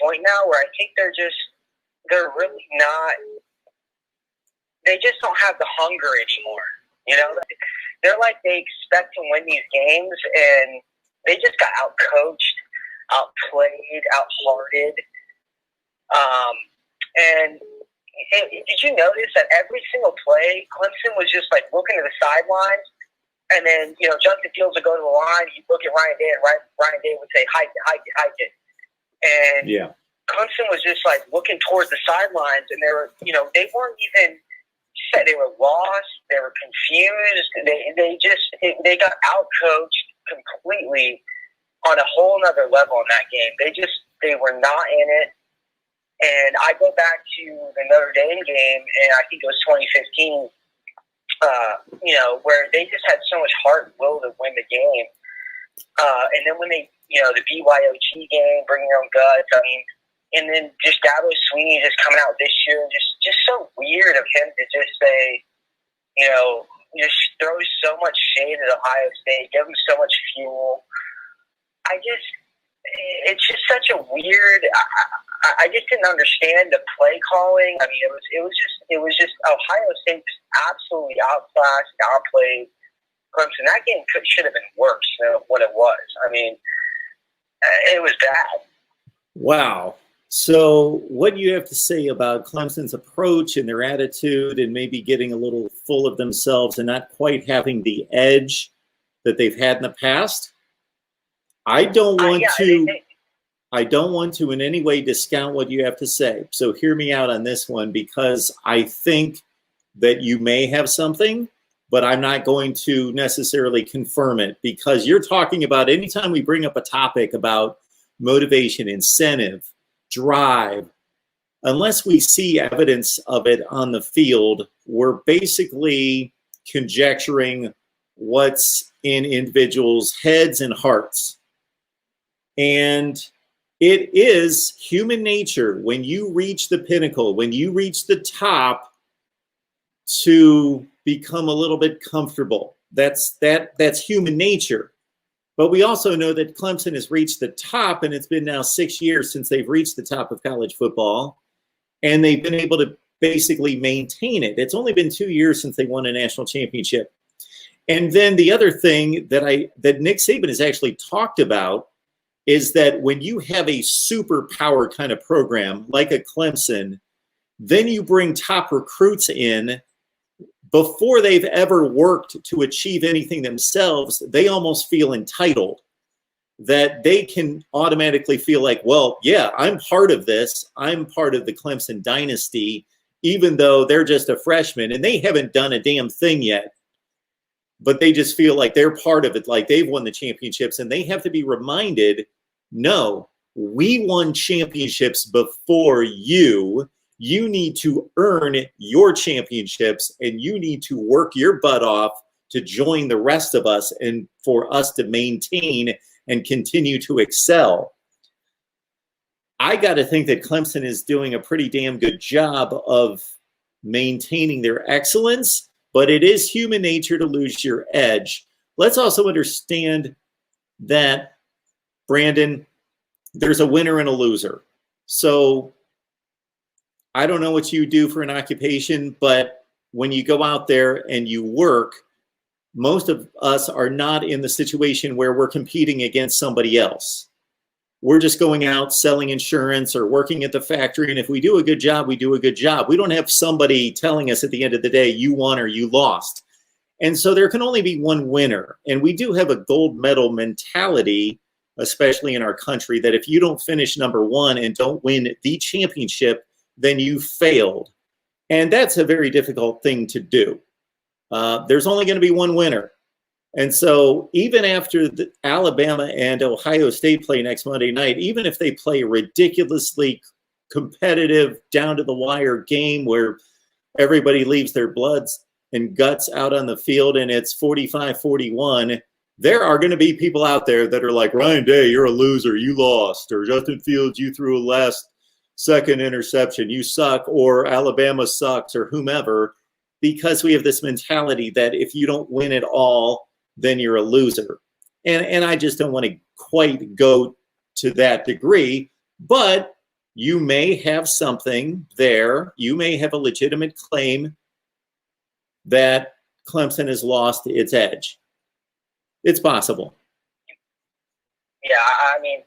point now where I think they're really not. They just don't have the hunger anymore. You know, they're like they expect to win these games, and they just got outcoached, outplayed, outhearted. And did you notice that every single play, Clemson was just like looking to the sidelines, and then, you know, Justin Fields would go to the line, he'd look at Ryan Day, and Ryan Day would say, hike it. And yeah. Clemson was just like looking towards the sidelines, and they were, you know, they weren't even set. They were lost. They were confused. They got outcoached completely on a whole nother level in that game. They were not in it. And I go back to the Notre Dame game, and I think it was 2015, you know, where they just had so much heart and will to win the game. And then when they, you know, the BYOG game, bring your own guts, I mean, and then just Dabo Swinney just coming out this year, just so weird of him to just say, you know, just throw so much shade at Ohio State, give them so much fuel. It's just such a weird. I just didn't understand the play calling. I mean, it was just Ohio State just absolutely outclassed, outplayed Clemson. That game should have been worse than what it was. I mean, it was bad. Wow. So what do you have to say about Clemson's approach and their attitude and maybe getting a little full of themselves and not quite having the edge that they've had in the past? I don't want to in any way discount what you have to say. So hear me out on this one, because I think that you may have something, but I'm not going to necessarily confirm it, because you're talking about anytime we bring up a topic about motivation, incentive, drive, unless we see evidence of it on the field, we're basically conjecturing what's in individuals' heads and hearts. And it is human nature, when you reach the pinnacle, when you reach the top, to become a little bit comfortable. That's human nature. But we also know that Clemson has reached the top, and it's been now 6 years since they've reached the top of college football, and they've been able to basically maintain it. It's only been 2 years since they won a national championship. And then the other thing that Nick Saban has actually talked about is that when you have a superpower kind of program like a Clemson, then you bring top recruits in before they've ever worked to achieve anything themselves. They almost feel entitled, that they can automatically feel like, well, yeah, I'm part of this. I'm part of the Clemson dynasty, even though they're just a freshman and they haven't done a damn thing yet. But they just feel like they're part of it, like they've won the championships, and they have to be reminded, no, we won championships before you. You need to earn your championships, and you need to work your butt off to join the rest of us and for us to maintain and continue to excel. I got to think that Clemson is doing a pretty damn good job of maintaining their excellence, but it is human nature to lose your edge. Let's also understand that, Brandon, there's a winner and a loser. So I don't know what you do for an occupation, but when you go out there and you work, most of us are not in the situation where we're competing against somebody else. We're just going out selling insurance or working at the factory, and if we do a good job, we do a good job. We don't have somebody telling us at the end of the day, you won or you lost. And so there can only be one winner. And we do have a gold medal mentality, especially in our country, that if you don't finish number one and don't win the championship, then you failed. And that's a very difficult thing to do. There's only going to be one winner. And so even after the Alabama and Ohio State play next Monday night, even if they play a ridiculously competitive, down-to-the-wire game where everybody leaves their bloods and guts out on the field and it's 45-41, there are going to be people out there that are like, Ryan Day, you're a loser, you lost, or Justin Fields, you threw a last-second interception, you suck, or Alabama sucks, or whomever, because we have this mentality that if you don't win it all, then you're a loser. And I just don't want to quite go to that degree. But you may have something there. You may have a legitimate claim that Clemson has lost its edge. It's possible. Yeah, I mean,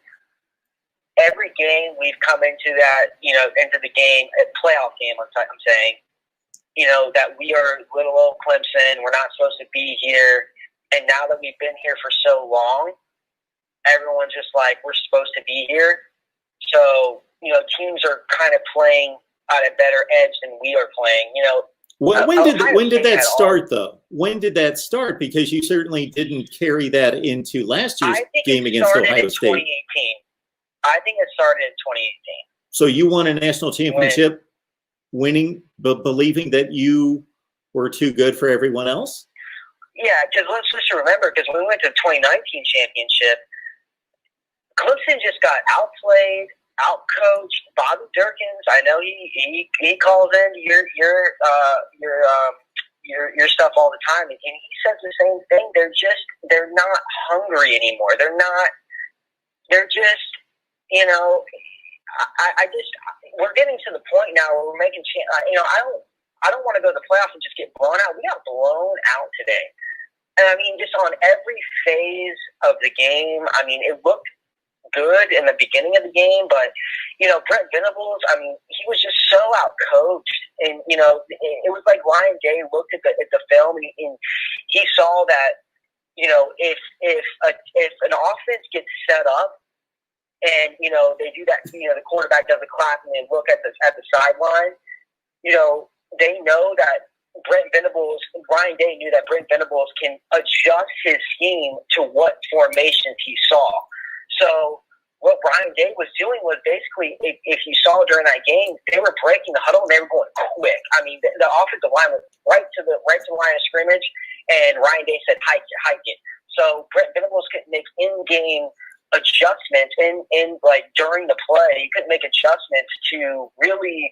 every game we've come into that, into the game, a playoff game, I'm saying, that we are little old Clemson. We're not supposed to be here. And now that we've been here for so long, everyone's just like, we're supposed to be here. So, teams are kind of playing at a better edge than we are playing. When did that start, though? When did that start? Because you certainly didn't carry that into last year's game against Ohio State. 2018. I think it started in 2018. So you won a national championship winning, but believing that you were too good for everyone else? Yeah, because let's just remember, because when we went to the 2019 championship, Clemson just got outplayed, outcoached. Bobby Durkins, I know he calls in your stuff all the time, and he says the same thing. They're not hungry anymore. They're just, we're getting to the point now where we're making, I don't want to go to the playoffs and just get blown out. We got blown out today. And I mean, just on every phase of the game, I mean, it looked good in the beginning of the game, but, Brent Venables, I mean, he was just so out-coached. And, it was like Ryan Day looked at the film and he saw that, if an offense gets set up and, they do that, the quarterback does a clap and they look at the sideline, they know that Ryan Day knew that Brent Venables can adjust his scheme to what formations he saw. So what Ryan Day was doing was basically, if you saw during that game, they were breaking the huddle and they were going quick. I mean, the offensive line was right to the line of scrimmage, and Ryan Day said, hike it. So Brent Venables could make in-game adjustments in during the play. He couldn't make adjustments to really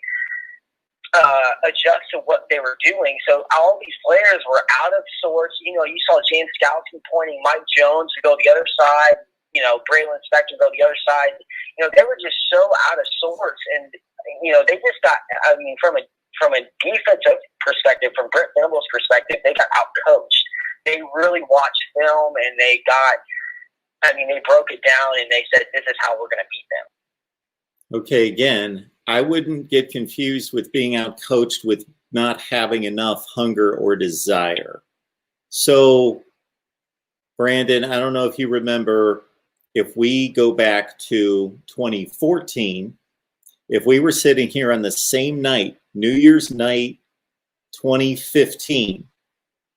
adjust to what they were doing. So all these players were out of sorts. You saw James Scalzi pointing Mike Jones to go the other side. Braylon Spector go the other side. They were just so out of sorts, and they just got. I mean, from a defensive perspective, from Brent Venables' perspective, they got out-coached. They really watched film, and they got. I mean, they broke it down, and they said, "This is how we're going to beat them." Okay, again, I wouldn't get confused with being out-coached with not having enough hunger or desire. So, Brandon, I don't know if you remember. If we go back to 2014, if we were sitting here on the same night, New Year's night, 2015,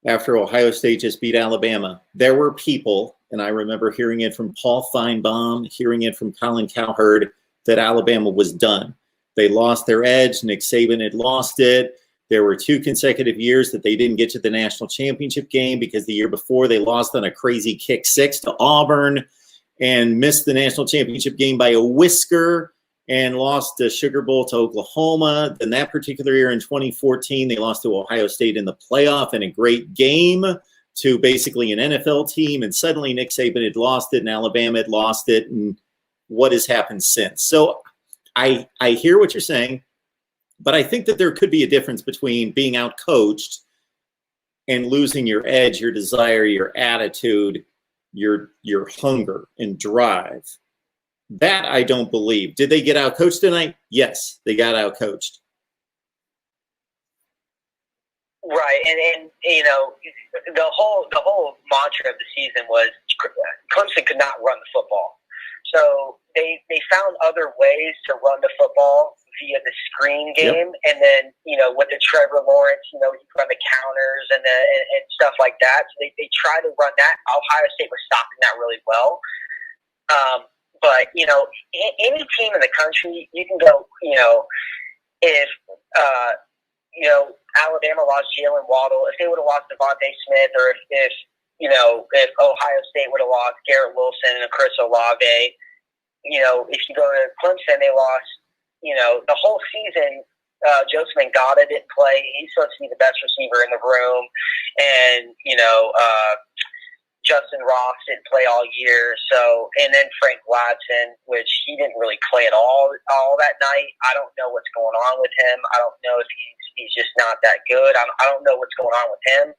after Ohio State just beat Alabama, there were people, and I remember hearing it from Paul Feinbaum, hearing it from Colin Cowherd, that Alabama was done. They lost their edge. Nick Saban had lost it. There were 2 consecutive years that they didn't get to the national championship game because the year before they lost on a crazy kick 6 to Auburn, and missed the national championship game by a whisker and lost the Sugar Bowl to Oklahoma. Then that particular year in 2014, they lost to Ohio State in the playoff in a great game to basically an NFL team. And suddenly Nick Saban had lost it and Alabama had lost it. And what has happened since? So I hear what you're saying, but I think that there could be a difference between being out-coached and losing your edge, your desire, your attitude, your hunger and drive. That I don't believe. Did they get out coached tonight? Yes, they got out coached. Right, and the whole mantra of the season was Clemson could not run the football. So they found other ways to run the football via the screen game, and then with the Trevor Lawrence, he run the counters and stuff like that. So they tried to run that. Ohio State was stopping that really well. But any team in the country, you can go. If Alabama lost Jalen Waddle, if they would have lost Devontae Smith, or if Ohio State would have lost Garrett Wilson and Chris Olave, if you go to Clemson, they lost. The whole season, Joseph Ngata didn't play. He's supposed to be the best receiver in the room. And, Justin Ross didn't play all year, so and then Frank Gladson, which he didn't really play at all that night. I don't know what's going on with him. I don't know if he's just not that good. I don't know what's going on with him.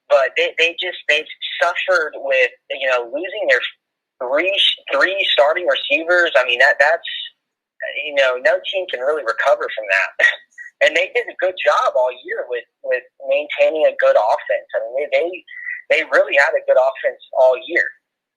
But they've suffered with losing their three starting receivers. I mean that's no team can really recover from that. And they did a good job all year with maintaining a good offense. I mean they really had a good offense all year.